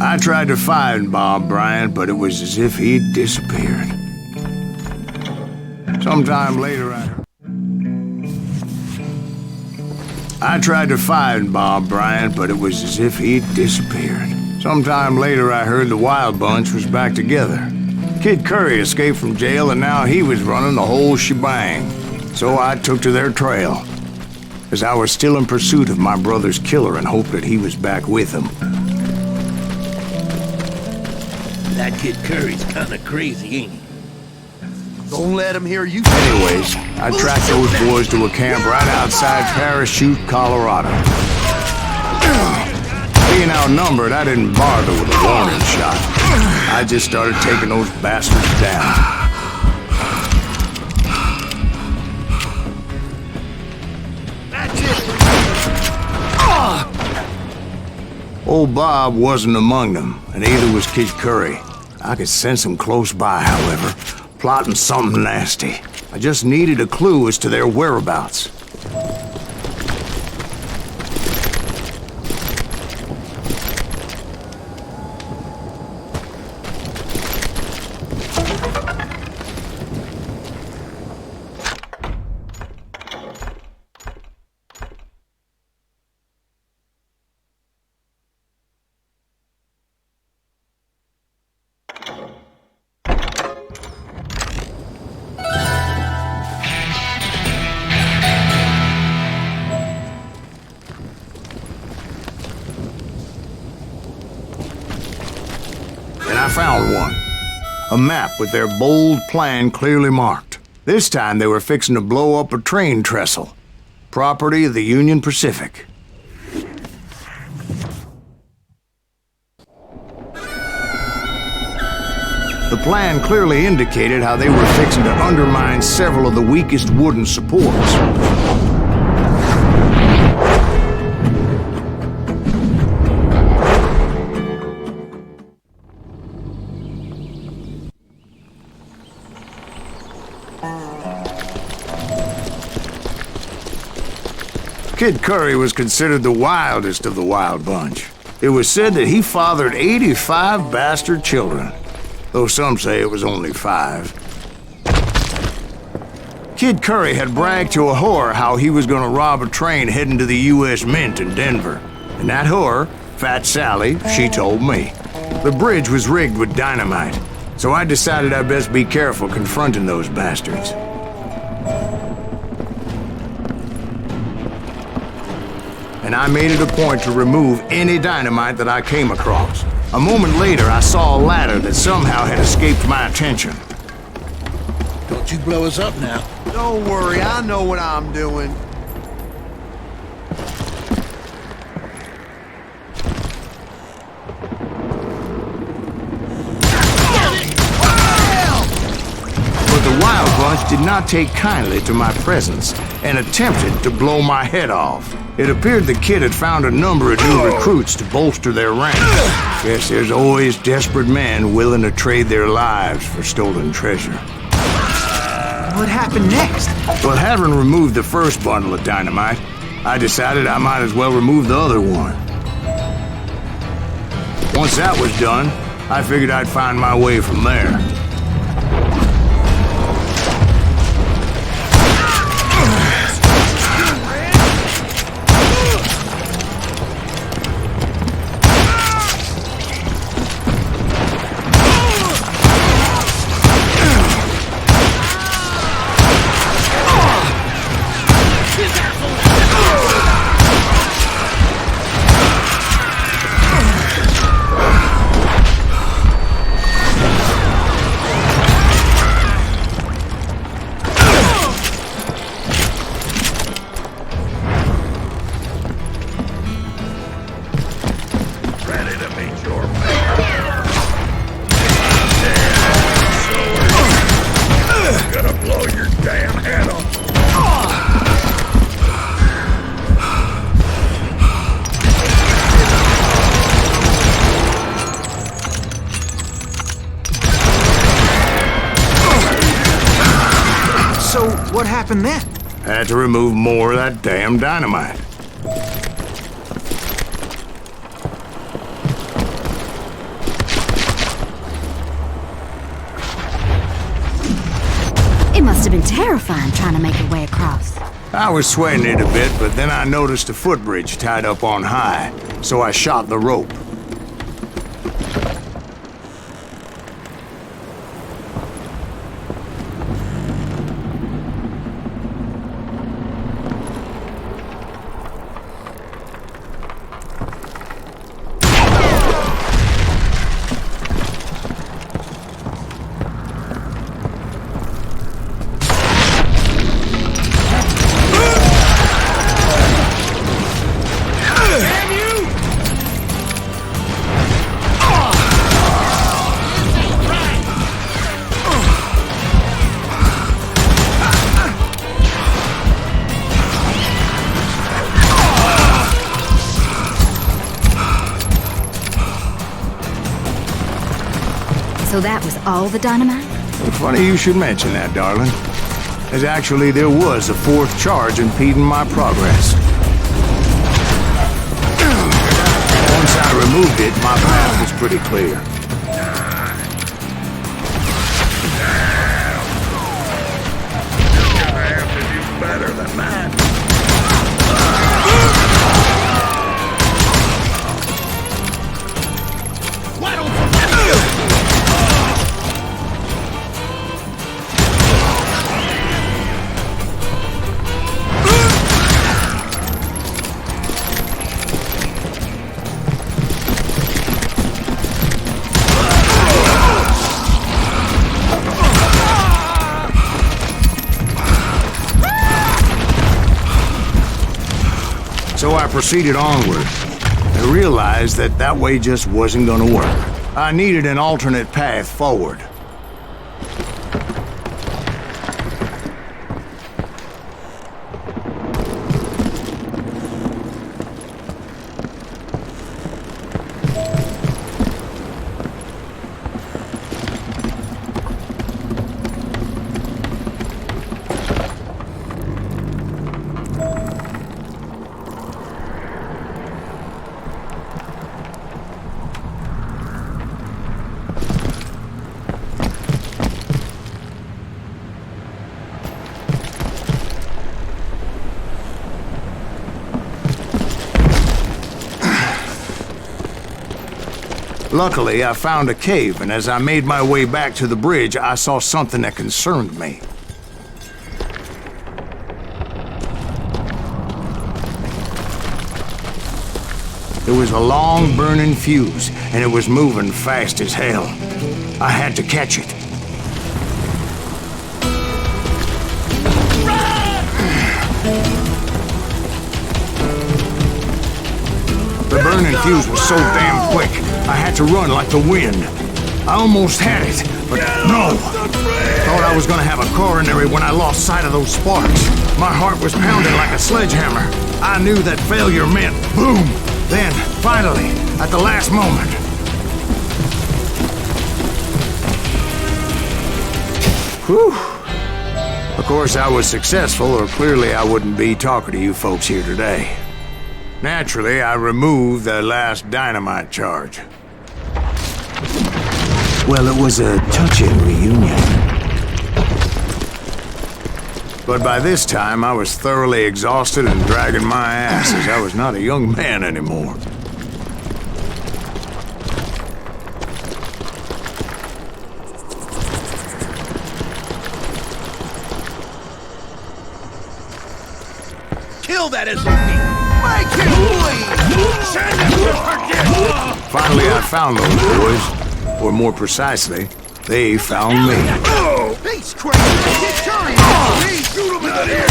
I tried to find Bob Bryant, but it was as if he'd disappeared. Sometime later, I tried to find Bob Bryant, but it was as if he'd disappeared. Sometime later, I heard the Wild Bunch was back together. Kid Curry escaped from jail, and now he was running the whole shebang. So I took to their trail, as I was still in pursuit of my brother's killer and hoped that he was back with him. That Kid Curry's kinda crazy, ain't he? Don't let him hear you. Anyways, I tracked those boys to a camp right outside Parachute, Colorado. Being outnumbered, I didn't bother with a warning shot. I just started taking those bastards down. Old Bob wasn't among them, and neither was Kid Curry. I could sense him close by, however, plotting something nasty. I just needed a clue as to their whereabouts. I found one. A map with their bold plan clearly marked. This time they were fixing to blow up a train trestle. Property of the Union Pacific. The plan clearly indicated how they were fixing to undermine several of the weakest wooden supports. Kid Curry was considered the wildest of the Wild Bunch. It was said that he fathered 85 bastard children, though some say it was only 5. Kid Curry had bragged to a whore how he was gonna rob a train heading to the U.S. Mint in Denver. And that whore, Fat Sally, she told me. The bridge was rigged with dynamite, so I decided I'd best be careful confronting those bastards. And I made it a point to remove any dynamite that I came across. A moment later, I saw a ladder that somehow had escaped my attention. Don't you blow us up now. Don't worry, I know what I'm doing. But the Wild Bunch did not take kindly to my presence and attempted to blow my head off. It appeared the kid had found a number of new recruits to bolster their ranks. Guess there's always desperate men willing to trade their lives for stolen treasure. What happened next? Well, having removed the first bundle of dynamite, I decided I might as well remove the other one. Once that was done, I figured I'd find my way from there. What happened then? Had to remove more of that damn dynamite. have been terrifying trying to make your way across. I was sweating it a bit, but then I noticed a footbridge tied up on high, so I shot the rope. So that was all the dynamite? Funny you should mention that, darling. As actually there was a fourth charge impeding my progress. Once I removed it, my path was pretty clear. You're gonna have to do better than that. Why don't you... So I proceeded onward. I realized that that way just wasn't gonna work. I needed an alternate path forward. Luckily, I found a cave, and as I made my way back to the bridge, I saw something that concerned me. There was a long burning fuse, and it was moving fast as hell. I had to catch it. The burning fuse was so damn quick, I had to run like the wind. I almost had it, but no. Thought I was gonna have a coronary when I lost sight of those sparks. My heart was pounding like a sledgehammer. I knew that failure meant boom. Then, finally, at the last moment. Whew. Of course, I was successful, or clearly I wouldn't be talking to you folks here today. Naturally, I removed the last dynamite charge. Well, it was a touching reunion. But by this time, I was thoroughly exhausted and dragging my ass as I was not a young man anymore. Kill that SOB! Make him bleed! Send him to forget! Finally, I found those boys. Or more precisely, they found me. Oh! He's crazy! Get Curry! Please shoot him in the head!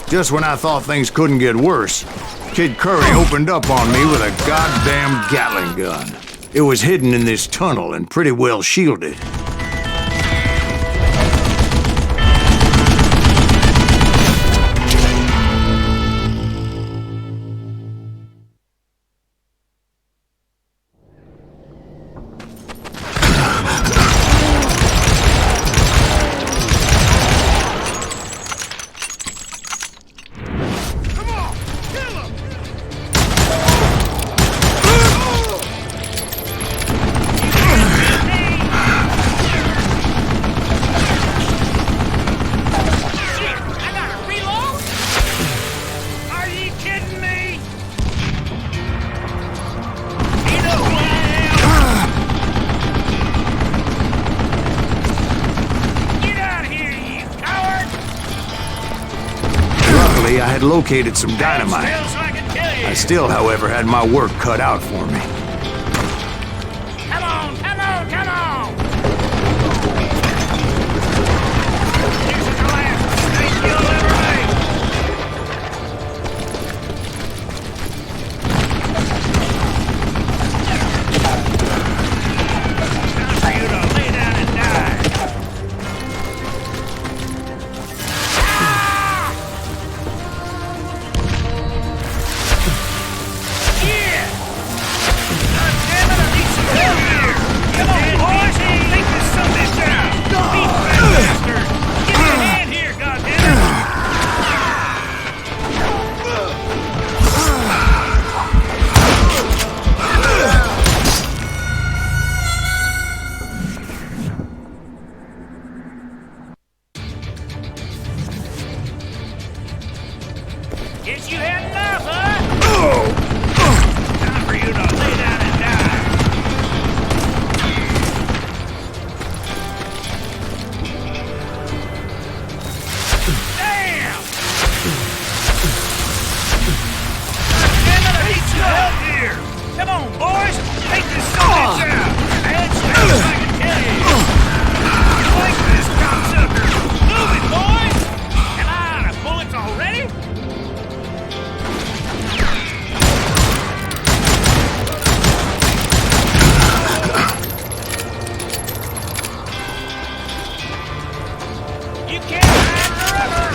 Just when I thought things couldn't get worse, Kid Curry opened up on me with a goddamn Gatling gun. It was hidden in this tunnel and pretty well shielded. I had located some dynamite. I still, however, had my work cut out for me. Come on, come on, come on! This is the last mistake you'll ever make! Time for you to lay down and die! Yeah! God damn it, I need some help here! Come on, boys! Take this sumbitch out! Beat that bastard! Give me a hand here, goddammit! Guess you had enough, huh? Time for you to lay down and die. Damn! God damn it, I need some help here! Come on, boys! Take this sumbitch out! Bad stuff, I can tell you! You like this, cocksucker! Move it, boys! Am I out of bullets already? You can't hide forever!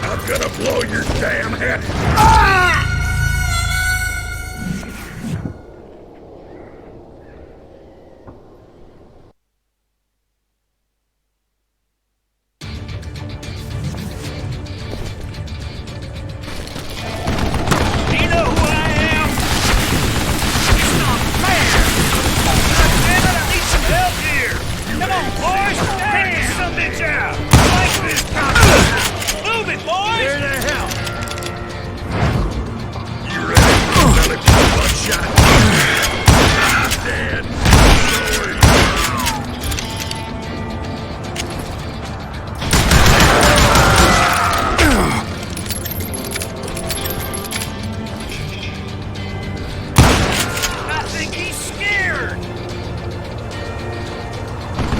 I'm gonna blow your damn head. You know who I am? It's not fair! God damn it, I need some help here! Come on, boys! Take this sumbitch out! I like this cocksucker! Move it, boys! Here to help! You ready? Belly one shot. I'm dead. I think he's scared!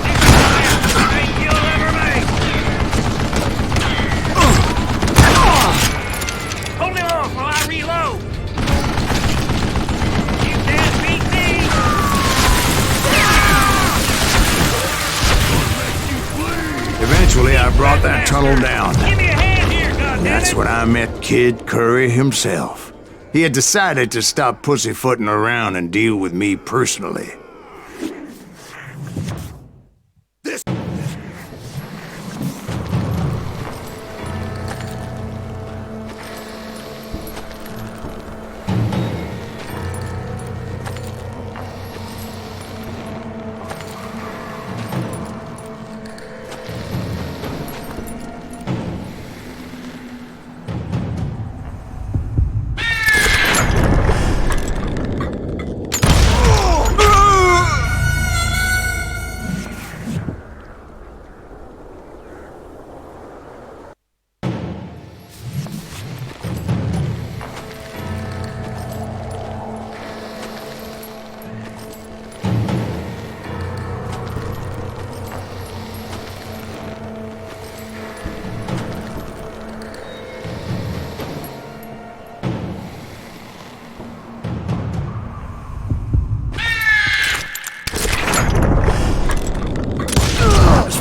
This is the last mistake you'll ever make! Hold him off while I reload! You can't beat me! Eventually, I brought that tunnel down. Give me a hand here, goddammit! That's when I met Kid Curry himself. He had decided to stop pussyfooting around and deal with me personally.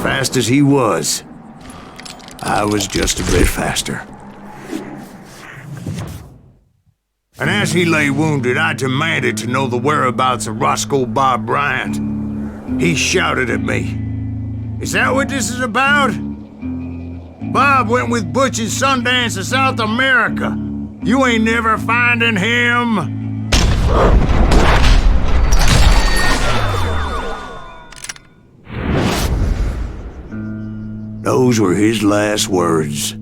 Fast as he was, I was just a bit faster. And as he lay wounded, I demanded to know the whereabouts of Roscoe Bob Bryant. He shouted at me, "Is that what this is about? Bob went with Butch and Sundance to South America. You ain't never finding him." Those were his last words.